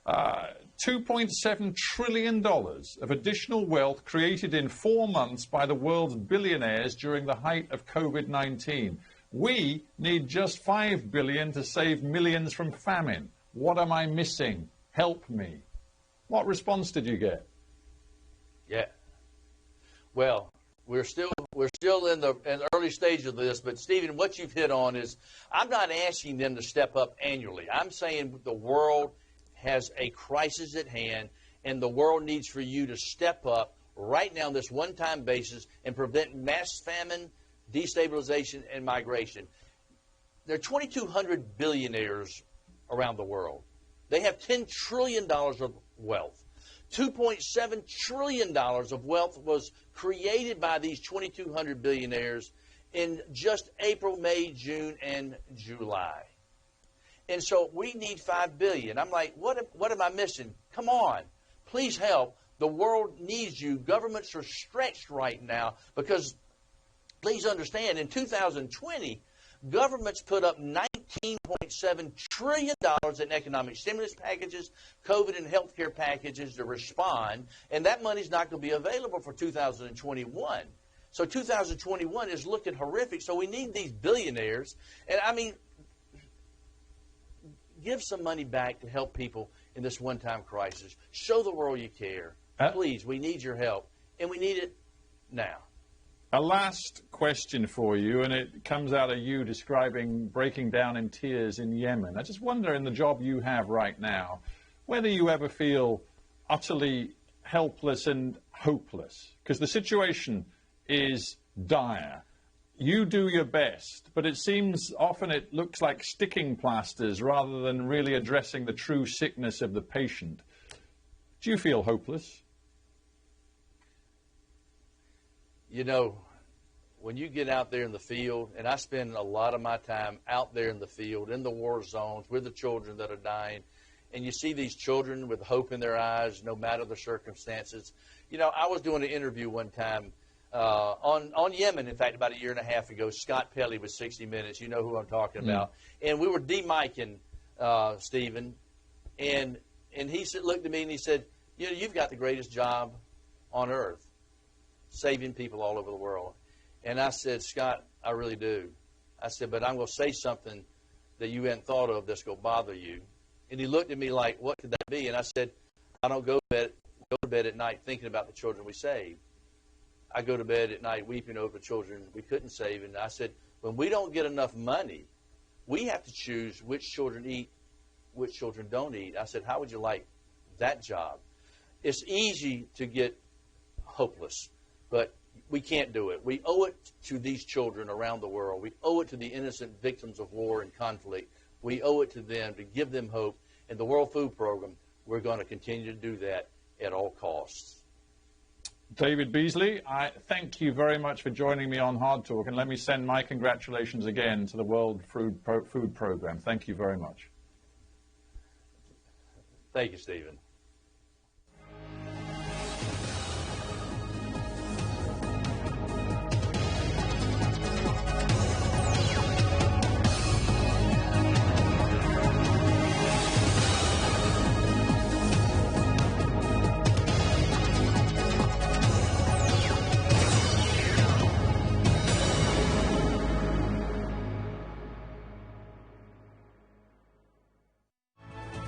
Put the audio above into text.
$2.7 trillion of additional wealth created in 4 months by the world's billionaires during the height of COVID-19. We need just $5 billion to save millions from famine. What am I missing? Help me. What response did you get? Yeah. Well, we're still in the early stage of this, but Stephen, what you've hit on is I'm not asking them to step up annually. I'm saying the world has a crisis at hand, and the world needs for you to step up right now on this one-time basis and prevent mass famine, destabilization, and migration. There are 2,200 billionaires around the world. They have $10 trillion of wealth. $2.7 trillion of wealth was created by these 2,200 billionaires in just April, May, June, and July. And so we need $5 billion. I'm like, what am I missing? Come on. Please help. The world needs you. Governments are stretched right now because, please understand, in 2020, governments put up $19.7 trillion in economic stimulus packages, COVID and healthcare packages to respond, and that money's not going to be available for 2021. So 2021 is looking horrific. So we need these billionaires. And I mean, give some money back to help people in this one-time crisis. Show the world you care. Please, we need your help, and we need it now. A last question for you, and it comes out of you describing breaking down in tears in Yemen. I just wonder, in the job you have right now, whether you ever feel utterly helpless and hopeless, because the situation is dire. You do your best, but it seems often it looks like sticking plasters rather than really addressing the true sickness of the patient. Do you feel hopeless? You know, when you get out there in the field, and I spend a lot of my time out there in the field, in the war zones, with the children that are dying, and you see these children with hope in their eyes, no matter the circumstances. You know, I was doing an interview one time on Yemen, in fact, about a year and a half ago. Scott Pelley with 60 Minutes. You know who I'm talking about. And we were demicing Stephen, and he looked at me and he said, you know, you've got the greatest job on earth, saving people all over the world. And I said, Scott, I really do. I said, but I'm going to say something that you hadn't thought of that's going to bother you. And he looked at me like, what could that be? And I said, I don't go to bed at night thinking about the children we saved. I go to bed at night weeping over the children we couldn't save. And I said, when we don't get enough money, we have to choose which children eat, which children don't eat. I said, how would you like that job? It's easy to get hopeless, but we can't do it. We owe it to these children around the world. We owe it to the innocent victims of war and conflict. We owe it to them to give them hope. And the World Food Program, we're going to continue to do that at all costs. David Beasley, I thank you very much for joining me on Hard Talk, and let me send my congratulations again to the World Food Program. Thank you very much. Thank you, Stephen.